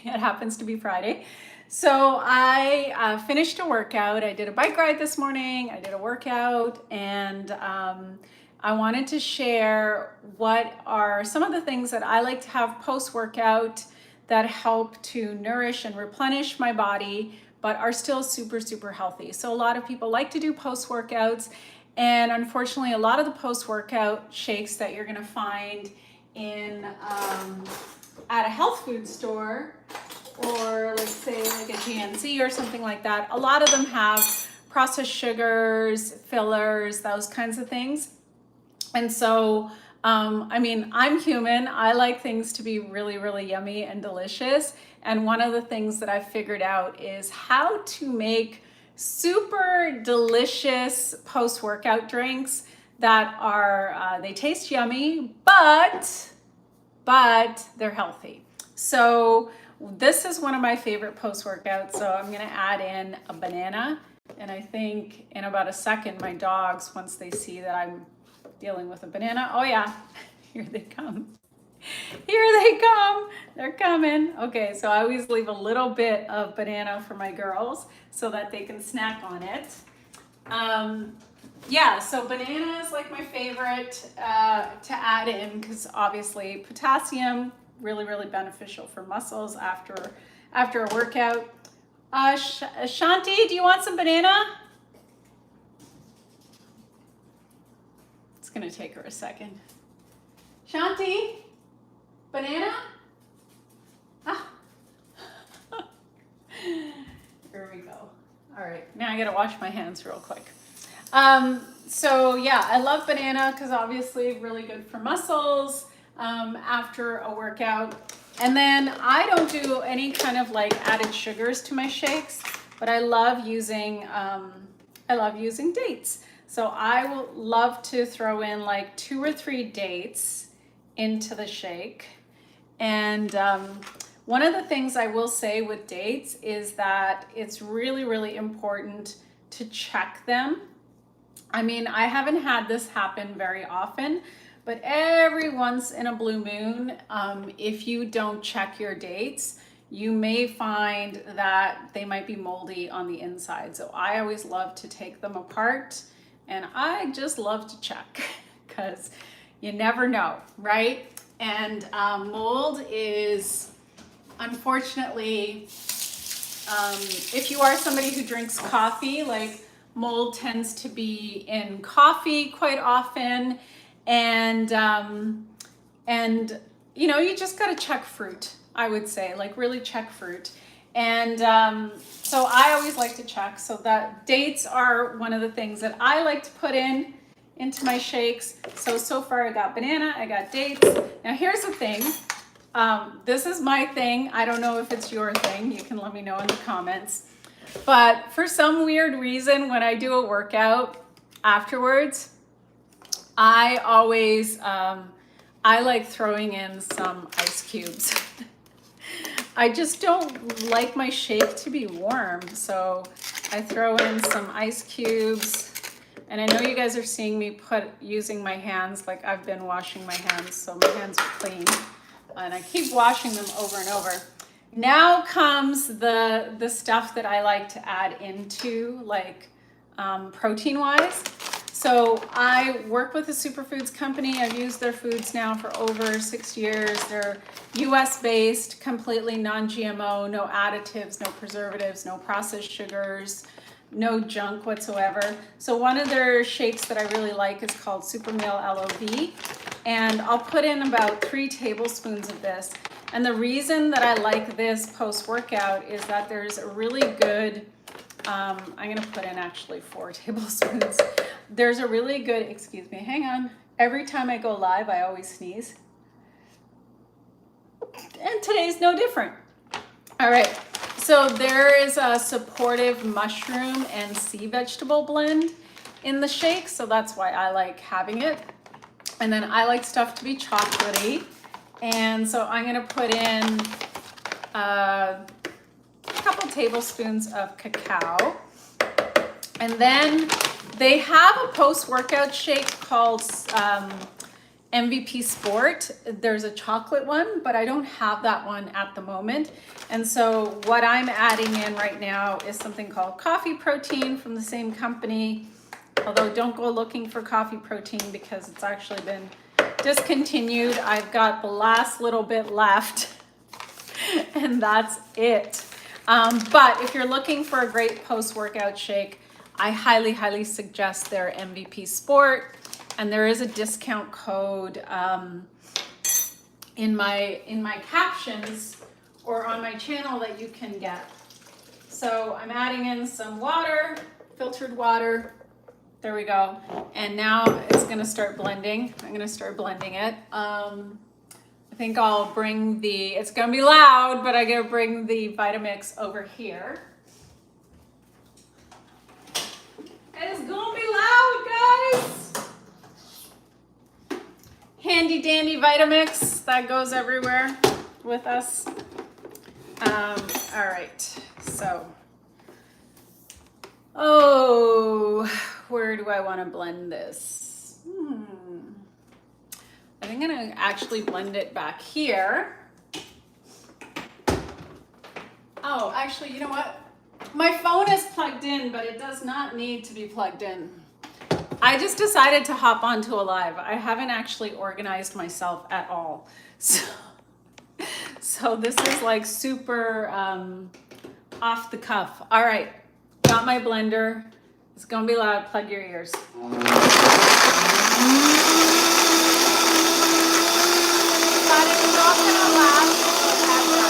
It happens to be Friday. So I finished a workout. I did a bike ride this morning. I did a workout, and I wanted to share what are some of the things that I like to have post-workout that help to nourish and replenish my body, but are still super, super healthy. So a lot of people like to do post-workouts, and unfortunately, a lot of the post-workout shakes that you're gonna find in at a health food store, or let's say like a GNC or something like that, a lot of them have processed sugars, fillers, those kinds of things. And so, I mean, I'm human. I like things to be really, really yummy and delicious. And one of the things that I've figured out is how to make super delicious post-workout drinks that are, they taste yummy, but they're healthy. So this is one of my favorite post-workouts. So I'm gonna add in a banana. And I think in about a second, my dogs, once they see that I'm dealing with a banana, oh yeah, here they come. Here they come, they're coming. Okay, so I always leave a little bit of banana for my girls so that they can snack on it. Yeah, so banana is like my favorite to add in because obviously potassium, really, really beneficial for muscles after a workout. Shanti, do you want some banana? It's gonna take her a second. Shanti, banana? Ah. Here we go. All right, now I gotta wash my hands real quick. So yeah, I love banana because obviously really good for muscles after a workout. And then I don't do any kind of like added sugars to my shakes, but I love using dates. So I will love to throw in like 2 or 3 dates into the shake. And one of the things I will say with dates is that it's really, really important to check them. I mean, I haven't had this happen very often, but every once in a blue moon, if you don't check your dates, you may find that they might be moldy on the inside. So I always love to take them apart, and I just love to check because you never know, right? And mold is, unfortunately, if you are somebody who drinks coffee, like mold tends to be in coffee quite often, and you know, you just got to check fruit. I would say, like, really check fruit. And so I always like to check. So that dates are one of the things that I like to put into my shakes. So far I got banana, I got dates. Now here's the thing. This is my thing. I don't know if it's your thing. You can let me know in the comments. But for some weird reason, when I do a workout afterwards, I always, I like throwing in some ice cubes. I just don't like my shake to be warm. So I throw in some ice cubes. And I know you guys are seeing me using my hands, like I've been washing my hands, so my hands are clean. And I keep washing them over and over. Now comes the stuff that I like to add into, like protein-wise. So I work with a Superfoods company. I've used their foods now for over 6 years. They're US-based, completely non-GMO, no additives, no preservatives, no processed sugars, no junk whatsoever. So one of their shakes that I really like is called Super Meal LOV. And I'll put in about 3 tablespoons of this. And the reason that I like this post-workout is that there's a really good, I'm gonna put in actually 4 tablespoons. There's a really good, excuse me, hang on. Every time I go live, I always sneeze. And today's no different. All right, so there is a supportive mushroom and sea vegetable blend in the shake, so that's why I like having it. And then I like stuff to be chocolatey. And so I'm gonna put in a couple tablespoons of cacao. And then they have a post-workout shake called, MVP Sport. There's a chocolate one, but I don't have that one at the moment. And so what I'm adding in right now is something called coffee protein from the same company. Although don't go looking for coffee protein because it's actually been discontinued. I've got the last little bit left and that's it. But if you're looking for a great post-workout shake, I highly, highly suggest their MVP Sport. And there is a discount code in my captions or on my channel that you can get. So I'm adding in some water, filtered water. There we go. And now it's gonna start blending. I'm gonna start blending it. I think I'll bring it's gonna be loud, but I gotta bring the Vitamix over here. It's gonna be loud, guys. Handy dandy Vitamix that goes everywhere with us. All right, so, where do I want to blend this? I think I'm gonna actually blend it back here. Oh, actually, you know what? My phone is plugged in, but it does not need to be plugged in. I just decided to hop onto a live. I haven't actually organized myself at all. So this is like super off the cuff. All right, got my blender. It's gonna be loud, plug your ears. But it's not gonna last forever.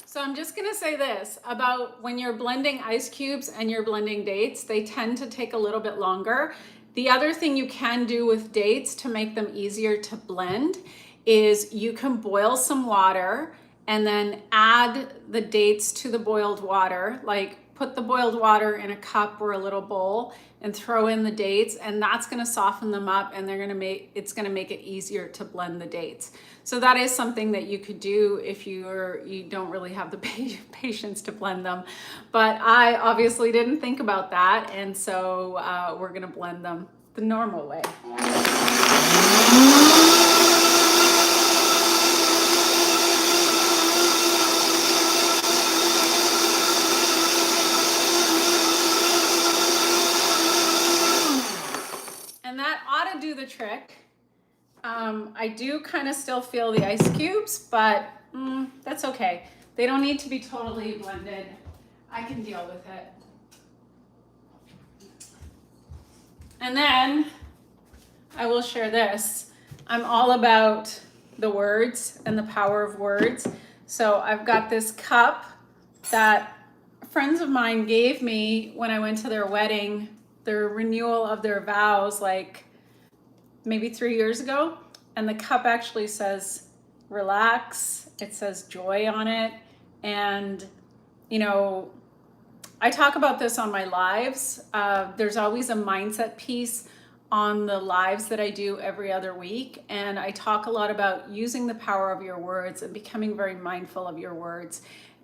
So I'm just gonna say this about when you're blending ice cubes and you're blending dates, they tend to take a little bit longer. The other thing you can do with dates to make them easier to blend is you can boil some water and then add the dates to the boiled water, like put the boiled water in a cup or a little bowl and throw in the dates, and that's gonna soften them up and it's gonna make it easier to blend the dates. So that is something that you could do if you don't really have the patience to blend them. But I obviously didn't think about that, and so we're gonna blend them the normal way. And that ought to do the trick. I do kind of still feel the ice cubes, but that's okay. They don't need to be totally blended. I can deal with it. And then I will share this. I'm all about the words and the power of words. So I've got this cup that friends of mine gave me when I went to their wedding, their renewal of their vows, like maybe 3 years ago. And the cup actually says relax. It says joy on it. And, you know, I talk about this on my lives. There's always a mindset piece on the lives that I do every other week. And I talk a lot about using the power of your words and becoming very mindful of your words.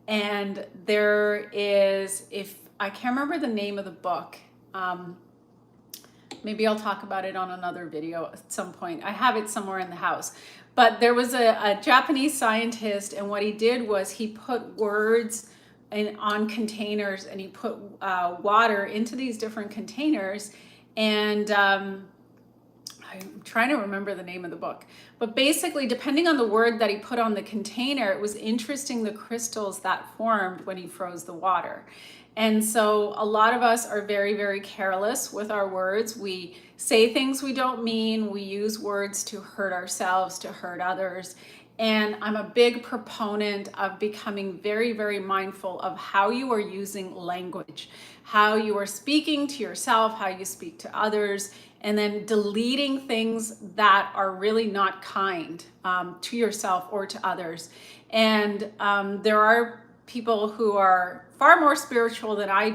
And there is, if I can't remember the name of the book, maybe I'll talk about it on another video at some point. I have it somewhere in the house. But there was a Japanese scientist, and what he did was he put words on containers, and he put water into these different containers. And I'm trying to remember the name of the book. But basically, depending on the word that he put on the container, it was interesting the crystals that formed when he froze the water. And so a lot of us are very, very careless with our words. We say things we don't mean. We use words to hurt ourselves, to hurt others. And I'm a big proponent of becoming very, very mindful of how you are using language, how you are speaking to yourself, how you speak to others, and then deleting things that are really not kind to yourself or to others. And there are people who are far more spiritual than I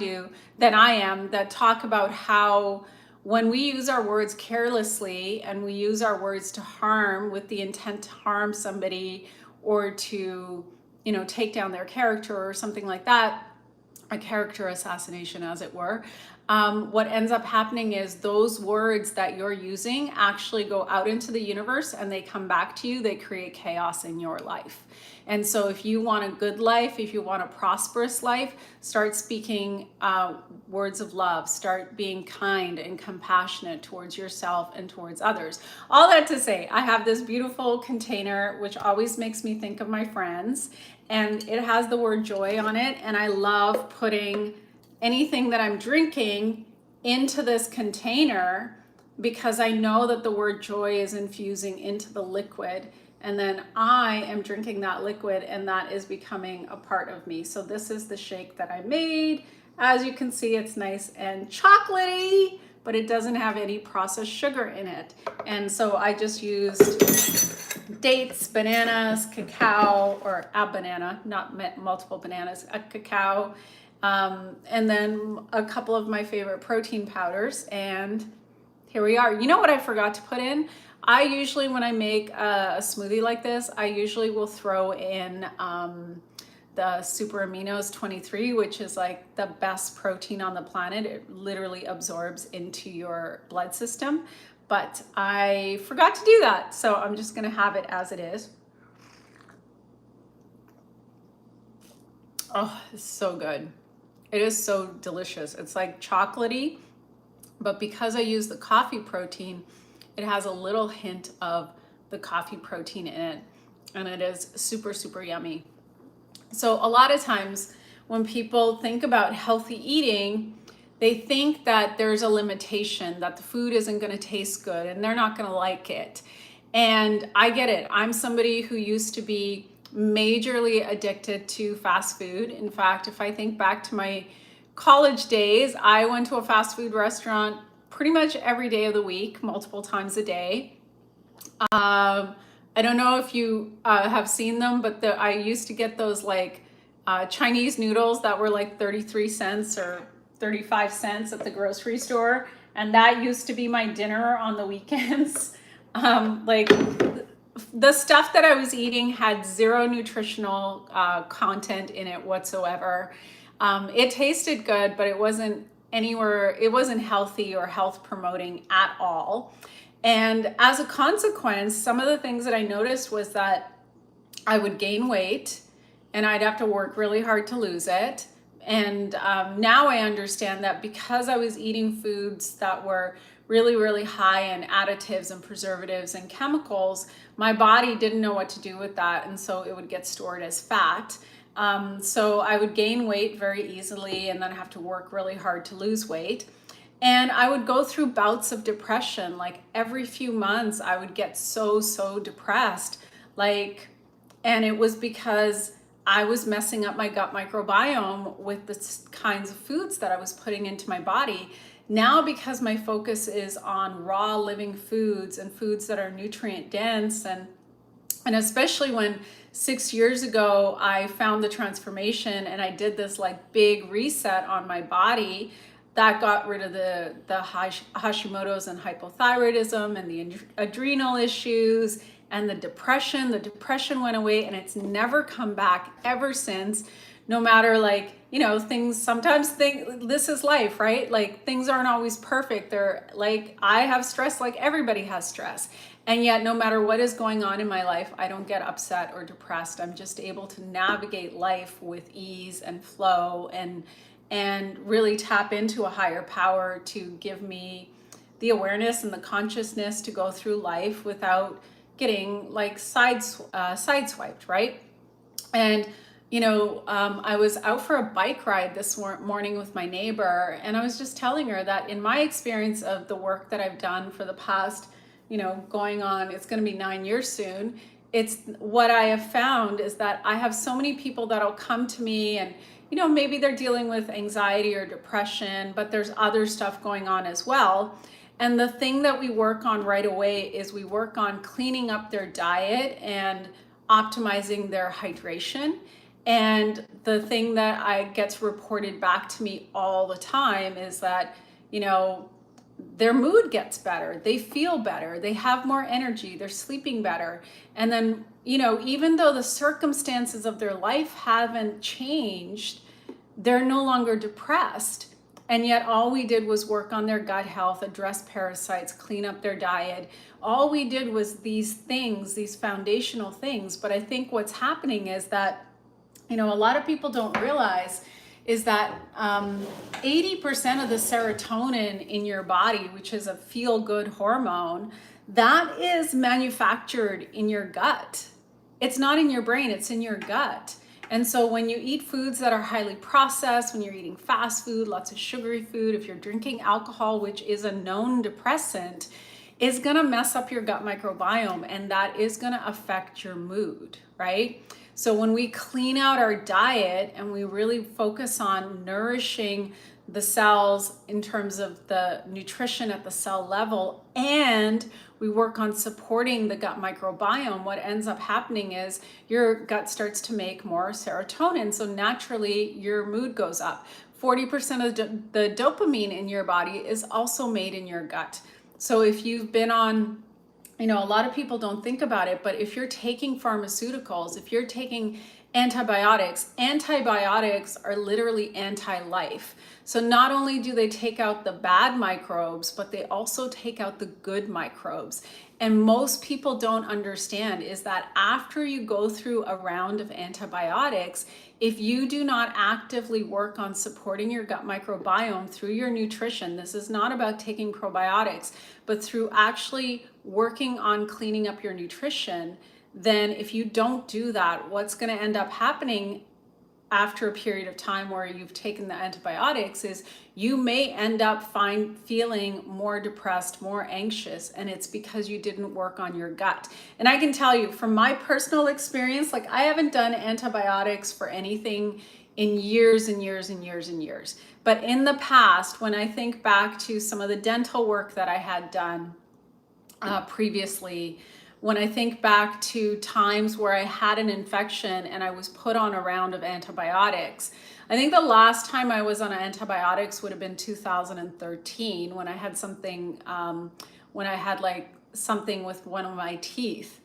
am, that talk about how when we use our words carelessly and we use our words to harm with the intent to harm somebody or to take down their character or something like that, a character assassination, as it were, what ends up happening is those words that you're using actually go out into the universe and they come back to you. They create chaos in your life. And so if you want a good life, if you want a prosperous life, start speaking words of love, start being kind and compassionate towards yourself and towards others. All that to say, I have this beautiful container, which always makes me think of my friends, and it has the word joy on it. And I love putting anything that I'm drinking into this container because I know that the word joy is infusing into the liquid, and then I am drinking that liquid and that is becoming a part of me. So this is the shake that I made. As you can see, it's nice and chocolatey, but it doesn't have any processed sugar in it. And so I just used dates, bananas, cacao, or a banana, not multiple bananas, a cacao, and then a couple of my favorite protein powders, and here we are. You know what I forgot to put in? I usually, when I make a smoothie like this, I usually will throw in the Super Aminos 23, which is like the best protein on the planet. It literally absorbs into your blood system, but I forgot to do that. So I'm just gonna have it as it is. Oh, it's so good. It is so delicious. It's like chocolatey, but because I use the coffee protein, it has a little hint of the coffee protein in it, and it is super, super yummy. So a lot of times when people think about healthy eating, they think that there's a limitation, that the food isn't going to taste good and they're not going to like it. And I get it. I'm somebody who used to be majorly addicted to fast food. In fact, if I think back to my college days, I went to a fast food restaurant pretty much every day of the week, multiple times a day. I don't know if you have seen them, but I used to get those like Chinese noodles that were like 33 cents or 35 cents at the grocery store. And that used to be my dinner on the weekends. Like the stuff that I was eating had zero nutritional content in it whatsoever. It tasted good, but it wasn't healthy or health promoting at all. And as a consequence, some of the things that I noticed was that I would gain weight and I'd have to work really hard to lose it. And now I understand that because I was eating foods that were really, really high in additives and preservatives and chemicals, my body didn't know what to do with that. And so it would get stored as fat. So I would gain weight very easily and then have to work really hard to lose weight. And I would go through bouts of depression. Like every few months I would get so depressed. And it was because I was messing up my gut microbiome with the kinds of foods that I was putting into my body. Now, because my focus is on raw living foods and foods that are nutrient dense, and especially when 6 years ago I found the transformation and I did this like big reset on my body that got rid of the Hashimoto's and hypothyroidism and the adrenal issues and the depression. The depression went away and it's never come back ever since. No matter this is life, right? Like things aren't always perfect. They're like, I have stress like everybody has stress. And yet no matter what is going on in my life, I don't get upset or depressed. I'm just able to navigate life with ease and flow and really tap into a higher power to give me the awareness and the consciousness to go through life without getting like sideswiped, right? And I was out for a bike ride this morning with my neighbor, and I was just telling her that in my experience of the work that I've done for the past, going on, it's going to be 9 years soon. It's what I have found is that I have so many people that'll come to me and, maybe they're dealing with anxiety or depression, but there's other stuff going on as well. And the thing that we work on right away is we work on cleaning up their diet and optimizing their hydration. And the thing that gets reported back to me all the time is that, their mood gets better, they feel better, they have more energy, they're sleeping better. And then, you know, even though the circumstances of their life haven't changed, they're no longer depressed. And yet all we did was work on their gut health, address parasites, clean up their diet. All we did was these things, these foundational things. But I think what's happening is that, you know, a lot of people don't realize is that 80% of the serotonin in your body, which is a feel-good hormone, that is manufactured in your gut. It's not in your brain, it's in your gut. And so when you eat foods that are highly processed, when you're eating fast food, lots of sugary food, if you're drinking alcohol, which is a known depressant, is gonna mess up your gut microbiome, and that is gonna affect your mood, right? So when we clean out our diet and we really focus on nourishing the cells in terms of the nutrition at the cell level, and we work on supporting the gut microbiome, what ends up happening is your gut starts to make more serotonin. So naturally your mood goes up. 40% of the dopamine in your body is also made in your gut. So if you've been on, you know, a lot of people don't think about it, but if you're taking pharmaceuticals, if you're taking antibiotics are literally anti-life. So not only do they take out the bad microbes, but they also take out the good microbes. And most people don't understand is that after you go through a round of antibiotics, if you do not actively work on supporting your gut microbiome through your nutrition, this is not about taking probiotics, but through actually working on cleaning up your nutrition, then if you don't do that, what's going to end up happening after a period of time where you've taken the antibiotics is you may end up feeling more depressed, more anxious, and it's because you didn't work on your gut. And I can tell you from my personal experience, like I haven't done antibiotics for anything in years and years and years and years. But in the past, when I think back to some of the dental work that I had done previously, when I think back to times where I had an infection and I was put on a round of antibiotics, I think the last time I was on antibiotics would have been 2013 when I had something, something with one of my teeth.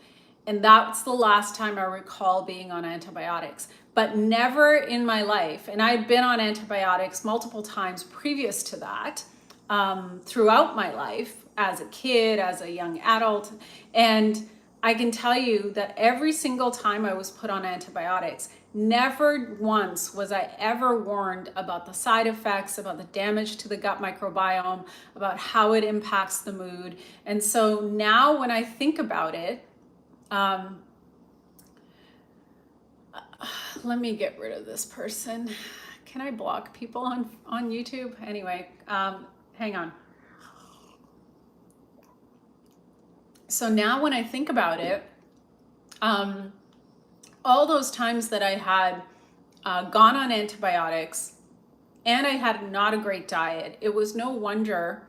And that's the last time I recall being on antibiotics, but never in my life. And I'd been on antibiotics multiple times previous to that, throughout my life as a kid, as a young adult. And I can tell you that every single time I was put on antibiotics, never once was I ever warned about the side effects, about the damage to the gut microbiome, about how it impacts the mood. And so now when I think about it, let me get rid of this person. Can I block people on YouTube? Anyway, hang on. So now when I think about it, all those times that I had gone on antibiotics and I had not a great diet, it was no wonder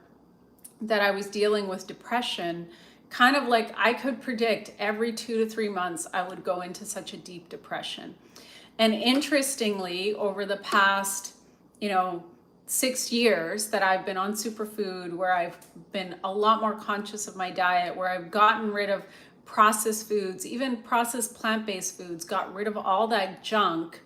that I was dealing with depression. Kind of like I could predict every 2 to 3 months I would go into such a deep depression. And interestingly, over the past, 6 years that I've been on superfood, where I've been a lot more conscious of my diet, where I've gotten rid of processed foods, even processed plant-based foods, got rid of all that junk.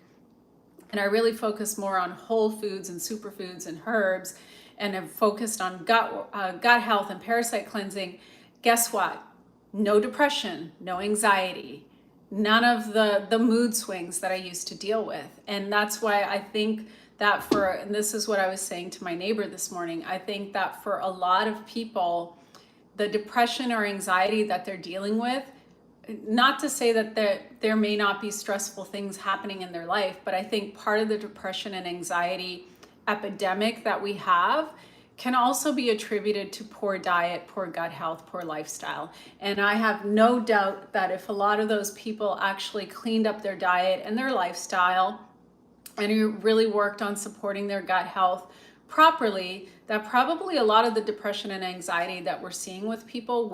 And I really focus more on whole foods and superfoods and herbs, and have focused on gut health and parasite cleansing. Guess what? No depression, no anxiety, none of the mood swings that I used to deal with. And that's why I think that and this is what I was saying to my neighbor this morning, I think that for a lot of people, the depression or anxiety that they're dealing with, not to say that there may not be stressful things happening in their life, but I think part of the depression and anxiety epidemic that we have can also be attributed to poor diet, poor gut health, poor lifestyle. And I have no doubt that if a lot of those people actually cleaned up their diet and their lifestyle and you really worked on supporting their gut health properly, that probably a lot of the depression and anxiety that we're seeing with people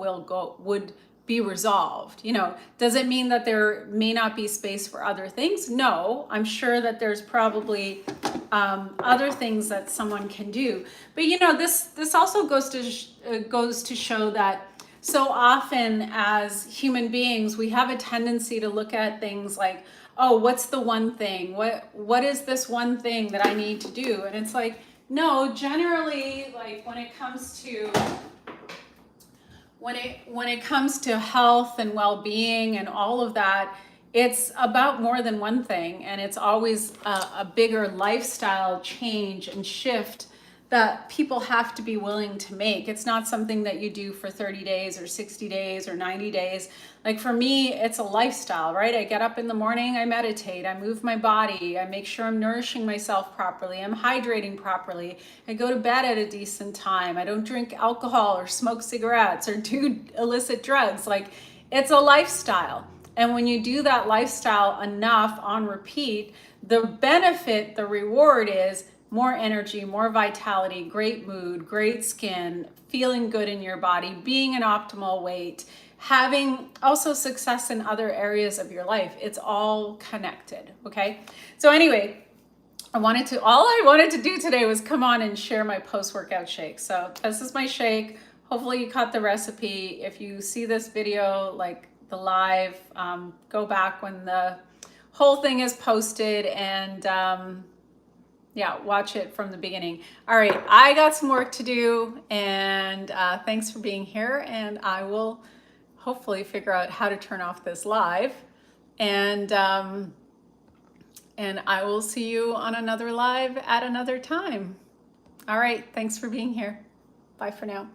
would be resolved. You know, does it mean that there may not be space for other things? No, I'm sure that there's probably other things that someone can do. But you know, this also goes to show that so often as human beings, we have a tendency to look at things like, oh, what's the one thing? What is this one thing that I need to do? And it's like, no, generally, like when it comes to health and well-being and all of that, it's about more than one thing, and it's always a bigger lifestyle change and shift that people have to be willing to make. It's not something that you do for 30 days or 60 days or 90 days. Like for me, it's a lifestyle, right? I get up in the morning, I meditate, I move my body, I make sure I'm nourishing myself properly, I'm hydrating properly, I go to bed at a decent time, I don't drink alcohol or smoke cigarettes or do illicit drugs. Like, it's a lifestyle. And when you do that lifestyle enough on repeat, the benefit, the reward is more energy, more vitality, great mood, great skin, feeling good in your body, being an optimal weight, having also success in other areas of your life. It's all connected, okay? So anyway, all I wanted to do today was come on and share my post-workout shake. So this is my shake. Hopefully you caught the recipe. If you see this video, like the live, go back when the whole thing is posted and yeah, watch it from the beginning. All right, I got some work to do, and thanks for being here, and I will hopefully figure out how to turn off this live, and I will see you on another live at another time. All right, thanks for being here. Bye for now.